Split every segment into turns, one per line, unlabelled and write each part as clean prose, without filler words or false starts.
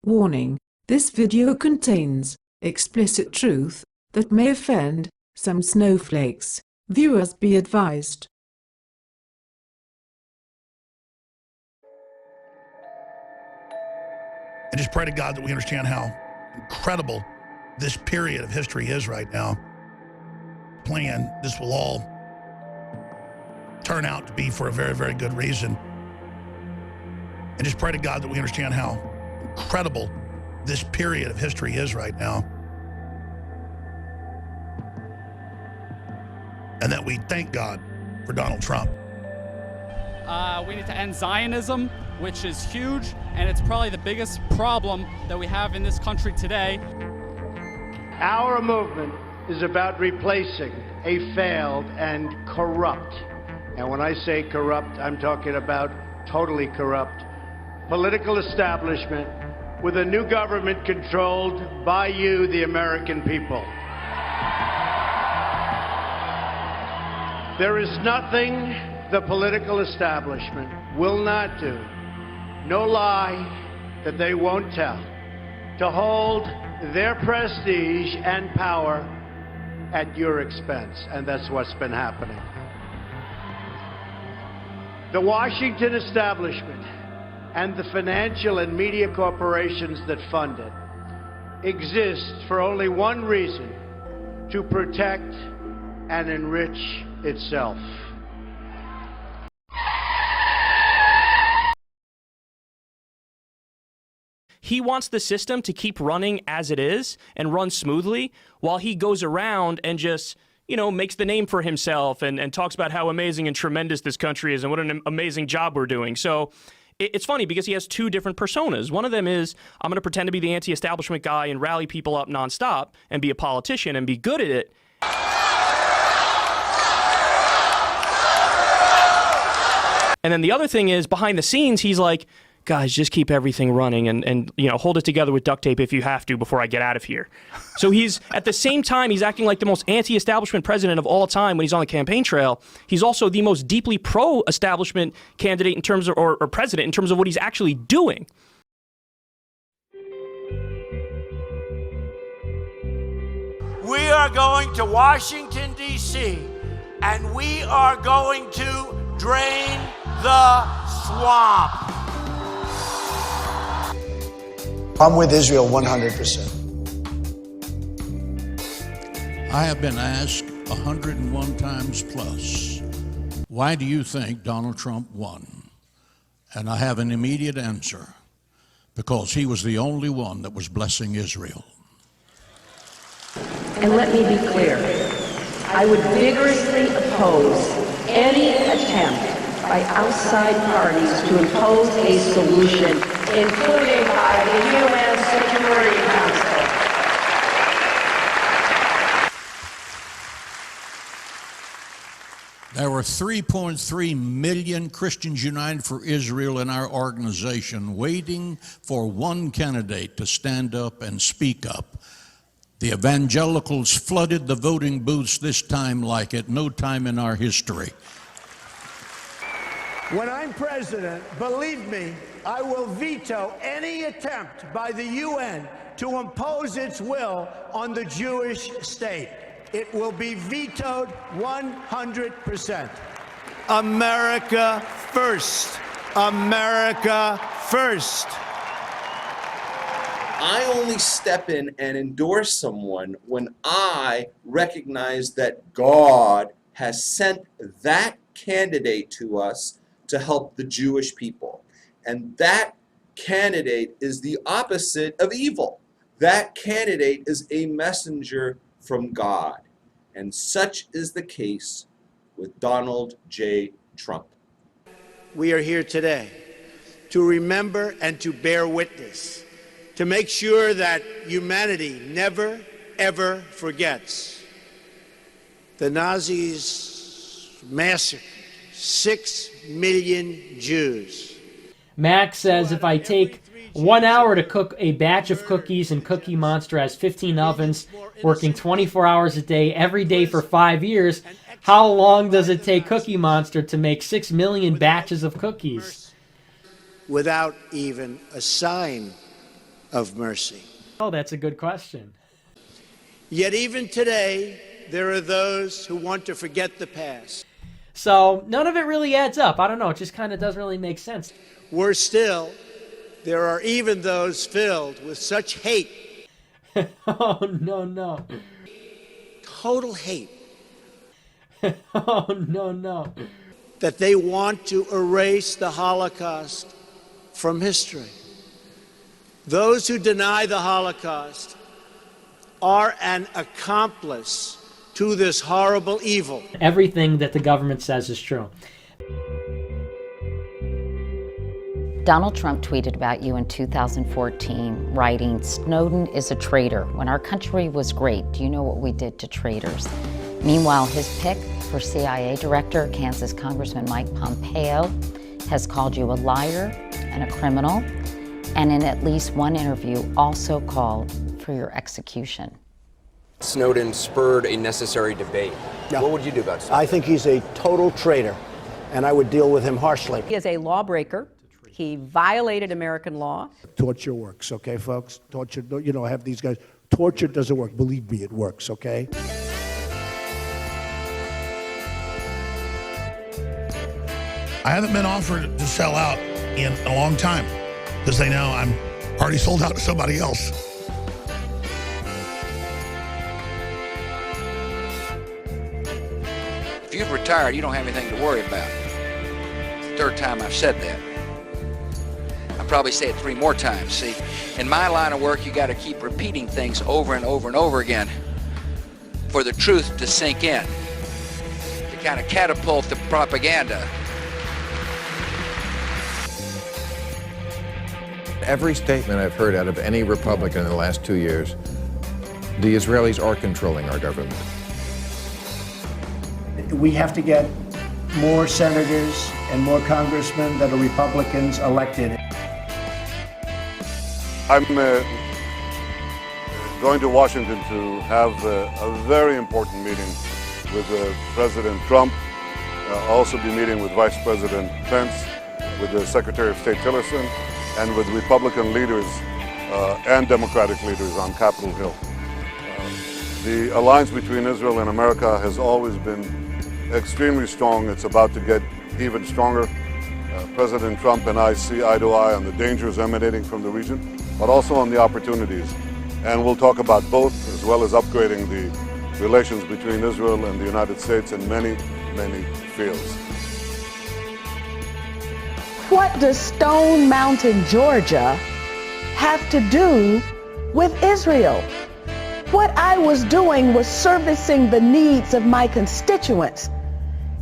Warning: this video contains explicit truth that may offend some snowflakes. Viewers be advised.
And just pray to God that we understand how incredible this period of history is right now. Plan, this will all turn out to be for a very, very good reason. And just pray to God that we understand how incredible this period of history is right now. And that we thank God for Donald Trump.
We need to end Zionism, which is huge, and it's probably the biggest problem that we have in this country today.
Our movement is about replacing a failed and corrupt, and when I say corrupt, I'm talking about totally corrupt, political establishment with a new government controlled by you, the American people. There is nothing the political establishment will not do, no lie that they won't tell, to hold their prestige and power at your expense, and that's what's been happening. The Washington establishment and the financial and media corporations that fund it exist for only one reason: to protect and enrich itself.
He wants the system to keep running as it is and run smoothly while he goes around and just, makes the name for himself and talks about how amazing and tremendous this country is and what an amazing job we're doing. So it's funny because he has two different personas. One of them is, I'm going to pretend to be the anti-establishment guy and rally people up nonstop and be a politician and be good at it. And then the other thing is, behind the scenes, he's like, guys, just keep everything running and hold it together with duct tape if you have to before I get out of here. So he's, at the same time, he's acting like the most anti-establishment president of all time when he's on the campaign trail. He's also the most deeply pro-establishment candidate in terms of, or president in terms of what he's actually doing.
We are going to Washington, D.C., and we are going to drain the swamp.
I'm with Israel 100%.
I have been asked 101 times plus, why do you think Donald Trump won? And I have an immediate answer: because he was the only one that was blessing Israel.
And let me be clear, I would vigorously oppose any attempt by outside parties to impose a solution, including by the UN Security Council.
There were 3.3 million Christians United for Israel in our organization, waiting for one candidate to stand up and speak up. The evangelicals flooded the voting booths this time like at no time in our history.
When I'm president, believe me, I will veto any attempt by the UN to impose its will on the Jewish state. It will be vetoed 100%. America first. America first.
I only step in and endorse someone when I recognize that God has sent that candidate to us to help the Jewish people. And that candidate is the opposite of evil. That candidate is a messenger from God. And such is the case with Donald J. Trump.
We are here today to remember and to bear witness, to make sure that humanity never, ever forgets. The Nazis massacred 6 million Jews.
Max says if I take 1 hour to cook a batch of cookies and Cookie Monster has 15 ovens, working 24 hours a day, every day for 5 years, how long does it take Cookie Monster to make 6 million batches of cookies?
Without even a sign of mercy.
Oh, that's a good question.
Yet even today, there are those who want to forget the past.
So none of it really adds up. I don't know. It just kind of doesn't really make sense.
Worse still, there are even those filled with such hate.
Oh, no.
Total hate.
Oh, no.
That they want to erase the Holocaust from history. Those who deny the Holocaust are an accomplice to this horrible evil.
Everything that the government says is true.
Donald Trump tweeted about you in 2014, writing, "Snowden is a traitor. When our country was great, do you know what we did to traitors?" Meanwhile, his pick for CIA director, Kansas Congressman Mike Pompeo, has called you a liar and a criminal, and in at least one interview also called for your execution.
Snowden spurred a necessary debate.
Yeah.
What would you do about Snowden?
I think he's a total traitor, and I would deal with him harshly.
He is a lawbreaker. He violated American law.
Torture works, okay, folks? Torture, you know, I have these guys. Torture doesn't work. Believe me, it works, okay?
I haven't been offered to sell out in a long time because they know I'm already sold out to somebody else.
If you've retired, you don't have anything to worry about. Third time I've said that. I'll probably say it 3 more times. See, in my line of work, you got to keep repeating things over and over and over again for the truth to sink in, to kind of catapult the propaganda.
Every statement I've heard out of any Republican in the last 2 years, the Israelis are controlling our government.
We have to get more senators and more congressmen that are Republicans elected.
I'm going to Washington to have a very important meeting with President Trump. I'll also be meeting with Vice President Pence, with the Secretary of State Tillerson, and with Republican leaders and Democratic leaders on Capitol Hill. The alliance between Israel and America has always been extremely strong. It's about to get even stronger. President Trump and I see eye to eye on the dangers emanating from the region, but also on the opportunities. And we'll talk about both, as well as upgrading the relations between Israel and the United States in many, many fields.
What does Stone Mountain, Georgia, have to do with Israel? What I was doing was servicing the needs of my constituents.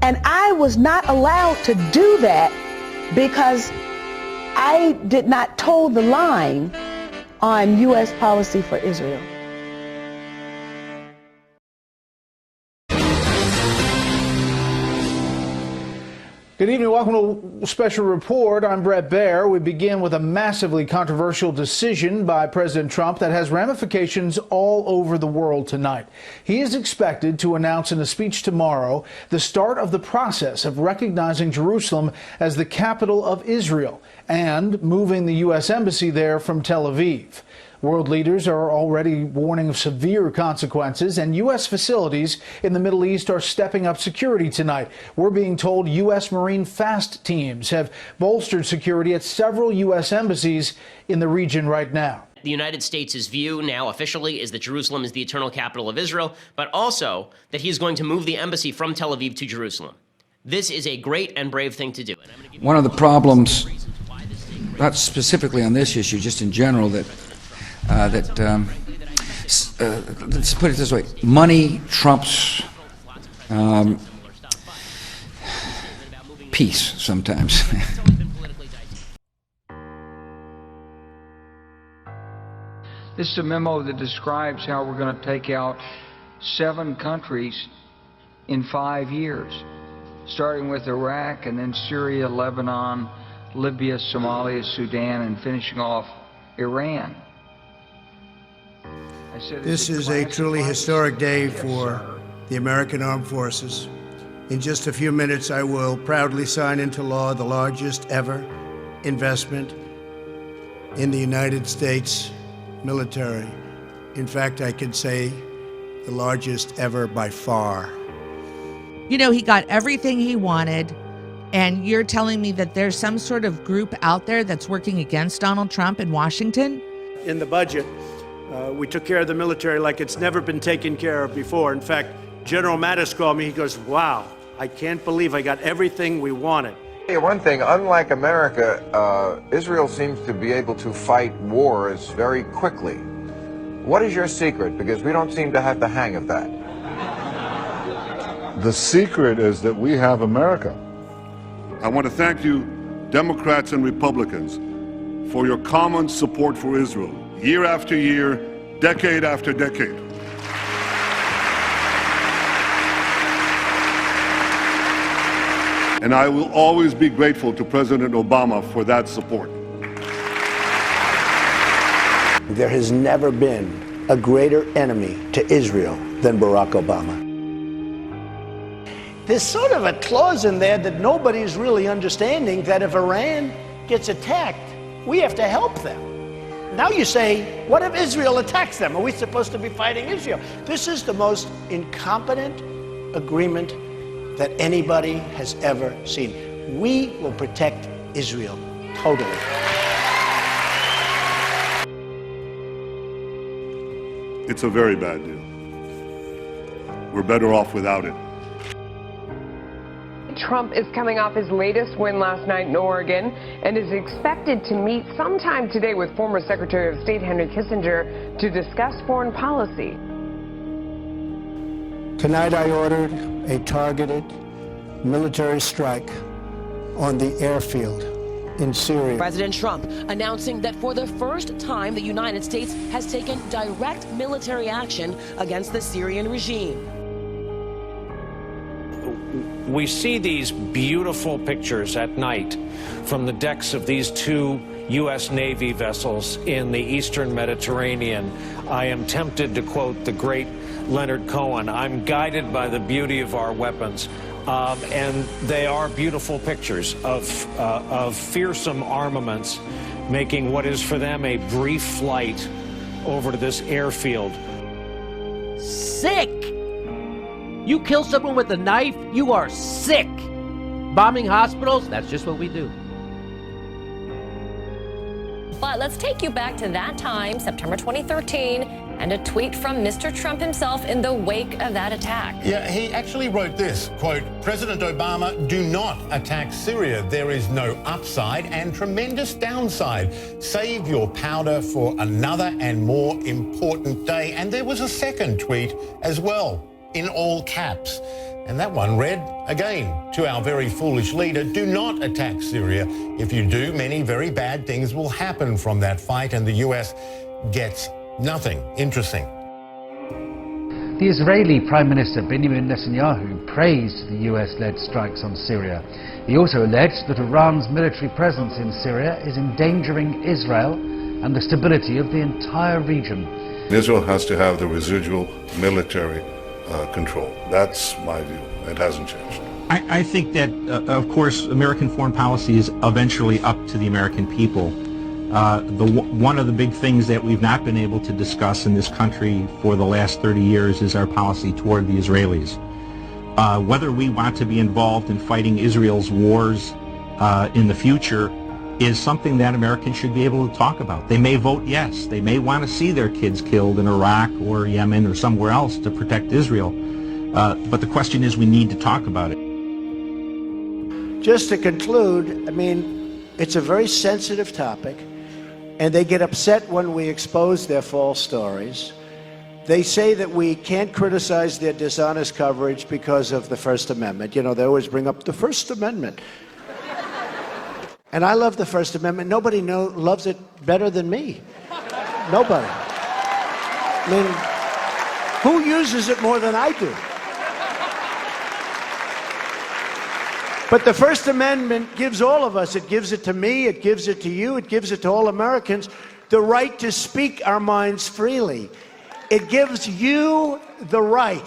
And I was not allowed to do that because I did not toe the line on U.S. policy for Israel.
Good evening. Welcome to a special report. I'm Brett Baer. We begin with a massively controversial decision by President Trump that has ramifications all over the world tonight. He is expected to announce in a speech tomorrow the start of the process of recognizing Jerusalem as the capital of Israel and moving the U.S. embassy there from Tel Aviv. World leaders are already warning of severe consequences, and U.S. facilities in the Middle East are stepping up security tonight. We're being told U.S. Marine fast teams have bolstered security at several U.S. embassies in the region right now.
The United States' view now officially is that Jerusalem is the eternal capital of Israel, but also that he is going to move the embassy from Tel Aviv to Jerusalem. This is a great and brave thing to do.
One of the problems, not specifically on this issue, just in general, let's put it this way, money trumps peace sometimes.
This is a memo that describes how we're going to take out 7 countries in 5 years, starting with Iraq and then Syria, Lebanon, Libya, Somalia, Sudan, and finishing off Iran.
This is a truly historic day for the American Armed Forces. In just a few minutes, I will proudly sign into law the largest ever investment in the United States
military. In fact, I could say the largest ever by far.
You know, he got everything he wanted, and you're telling me that there's some sort of group out there that's working against Donald Trump in Washington?
In the budget, we took care of the military like it's never been taken care of before. In fact, General Mattis called me. He goes, wow, I can't believe I got everything we wanted.
One thing, unlike America, Israel seems to be able to fight wars very quickly. What is your secret? Because we don't seem to have the hang of that.
The secret is that we have America. I want to thank you, Democrats and Republicans, for your common support for Israel, year after year, decade after decade. And I will always be grateful to President Obama for that support.
There has never been a greater enemy to Israel than Barack Obama. There's sort of a clause in there that nobody's really understanding, that if Iran gets attacked, we have to help them. Now you say, what if Israel attacks them? Are we supposed to be fighting Israel? This is the most incompetent agreement that anybody has ever seen. We will protect Israel totally.
It's a very bad deal. We're better off without it.
Trump is coming off his latest win last night in Oregon and is expected to meet sometime today with former Secretary of State Henry Kissinger to discuss foreign policy.
Tonight I ordered a targeted military strike on the airfield in Syria.
President Trump announcing that for the first time the United States has taken direct military action against the Syrian regime.
We see these beautiful pictures at night from the decks of these two U.S. Navy vessels in the Eastern Mediterranean. I am tempted to quote the great Leonard Cohen, I'm guided by the beauty of our weapons. And they are beautiful pictures of fearsome armaments making what is for them a brief flight over to this airfield.
Sick! You kill someone with a knife, you are sick! Bombing hospitals, that's just what we do.
But let's take you back to that time, September 2013, and a tweet from Mr. Trump himself in the wake of that attack.
Yeah, he actually wrote this, quote, President Obama, do not attack Syria. There is no upside and tremendous downside. Save your powder for another and more important day. And there was a second tweet as well, in all caps. And that one read, again, to our very foolish leader, do not attack Syria. If you do, many very bad things will happen from that fight, and the U.S. gets nothing. Interesting.
The Israeli Prime Minister Benjamin Netanyahu praised the US-led strikes on Syria. He also alleged that Iran's military presence in Syria is endangering Israel and the stability of the entire region.
Israel has to have the residual military control. That's my view. It hasn't changed.
I think that, of course, American foreign policy is eventually up to the American people. One of the big things that we've not been able to discuss in this country for the last 30 years is our policy toward the Israelis. Whether we want to be involved in fighting Israel's wars in the future is something that Americans should be able to talk about. They may vote yes. They may want to see their kids killed in Iraq or Yemen or somewhere else to protect Israel. But the question is, we need to talk about it.
Just to conclude, I mean, it's a very sensitive topic, and they get upset when we expose their false stories. They say that we can't criticize their dishonest coverage because of the First Amendment. You know, they always bring up the First Amendment. And I love the First Amendment. Nobody loves it better than me. Nobody. I mean, who uses it more than I do? But the First Amendment gives all of us, it gives it to me, it gives it to you, it gives it to all Americans, the right to speak our minds freely. It gives you the right,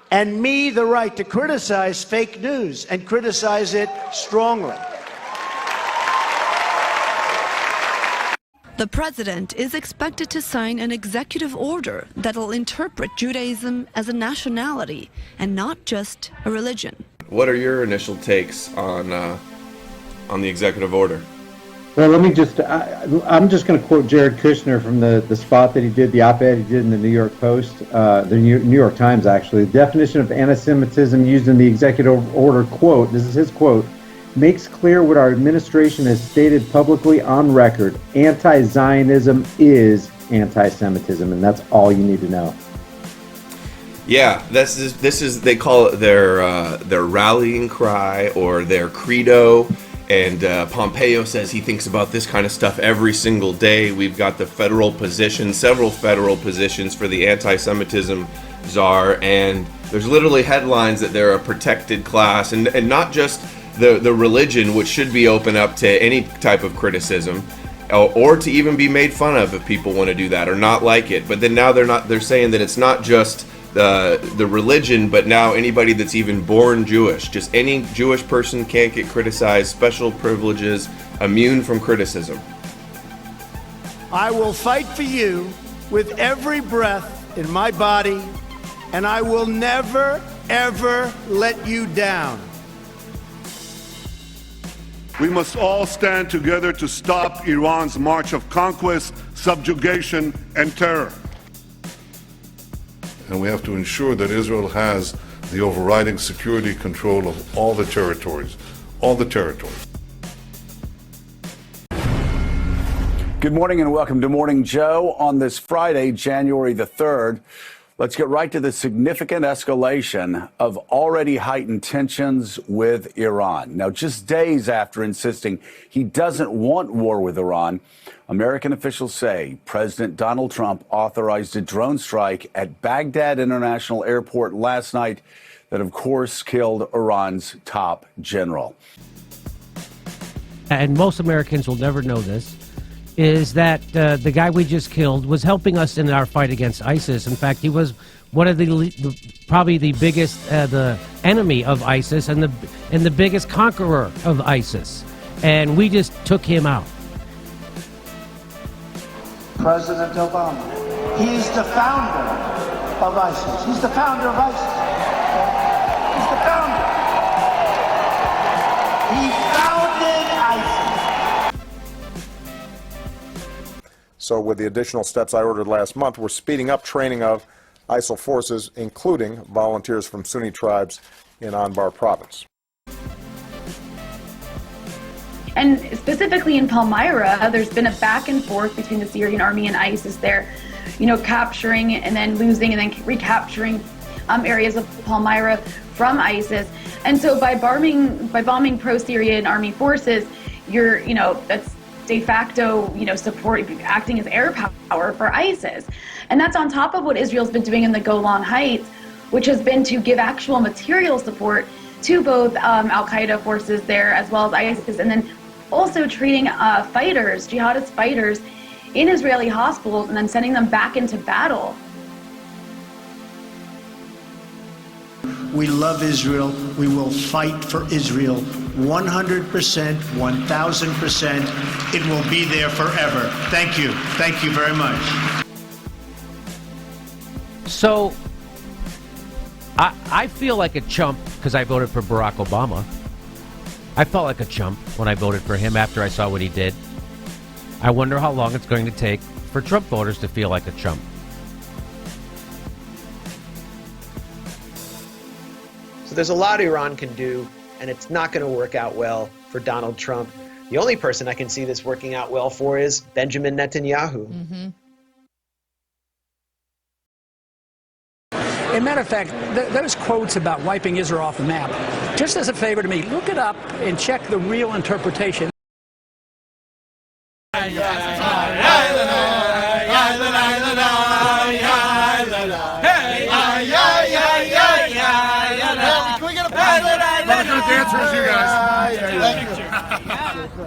and me the right, to criticize fake news and criticize it strongly.
The president is expected to sign an executive order that'll interpret Judaism as a nationality and not just a religion.
What are your initial takes on the executive order?
Well, let me just, I'm just going to quote Jared Kushner from the spot that he did, the op-ed he did in the New York Post, the New York Times, actually. The definition of anti-Semitism used in the executive order, quote, this is his quote, makes clear what our administration has stated publicly on record. Anti-Zionism is anti-Semitism, and that's all you need to know.
Yeah, this is they call it their rallying cry or their credo. And Pompeo says he thinks about this kind of stuff every single day. We've got the federal position, several federal positions for the anti-Semitism czar, and there's literally headlines that they're a protected class, and not just the religion, which should be open up to any type of criticism, or to even be made fun of if people want to do that or not like it. But then now they're saying that it's not just the religion, but now anybody that's even born Jewish, just any Jewish person can't get criticized, special privileges, immune from criticism.
I will fight for you with every breath in my body, and I will never, ever let you down.
We must all stand together to stop Iran's march of conquest, subjugation, and terror. And we have to ensure that Israel has the overriding security control of all the territories.
Good morning and welcome to Morning Joe on this Friday, January the 3rd. Let's get right to the significant escalation of already heightened tensions with Iran. Now, just days after insisting he doesn't want war with Iran, American officials say President Donald Trump authorized a drone strike at Baghdad International Airport last night that, of course, killed Iran's top general.
And most Americans will never know this, is that the guy we just killed was helping us in our fight against ISIS. In fact, he was one of probably the biggest, the enemy of ISIS and the biggest conqueror of ISIS. And we just took him out.
President Obama. He's the founder of ISIS. He's the founder of ISIS. He's the founder. He founded ISIS.
So with the additional steps I ordered last month, we're speeding up training of ISIL forces, including volunteers from Sunni tribes in Anbar province.
And specifically in Palmyra, there's been a back and forth between the Syrian army and ISIS there, capturing and then losing and then recapturing areas of Palmyra from ISIS. And so by bombing pro-Syrian army forces, that's de facto, acting as air power for ISIS. And that's on top of what Israel's been doing in the Golan Heights, which has been to give actual material support to both al-Qaeda forces there as well as ISIS, and then also treating jihadist fighters in Israeli hospitals and then sending them back into battle.
We love Israel. We will fight for Israel 100%, 1,000%. It will be there forever. Thank you. Thank you very much.
So I feel like a chump because I voted for Barack Obama. I felt like a chump when I voted for him after I saw what he did. I wonder how long it's going to take for Trump voters to feel like a chump.
So there's a lot Iran can do, and it's not going to work out well for Donald Trump. The only person I can see this working out well for is Benjamin Netanyahu.
Mm-hmm. As a matter of fact, those quotes about wiping Israel off the map, just as a favor to me, look it up and check the real interpretation.
Dancers, you guys.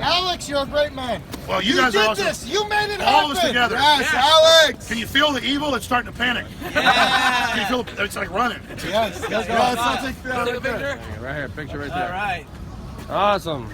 Alex, you're a great man.
Well, you guys
did
are awesome.
this. You made it
all
happen.
of us together.
Yes, Alex.
Can you feel the evil? It's starting to panic.
Yeah.
Can you feel it's like running.
Yes. Yes. Take a picture.
Right here, picture right there.
All right.
Awesome.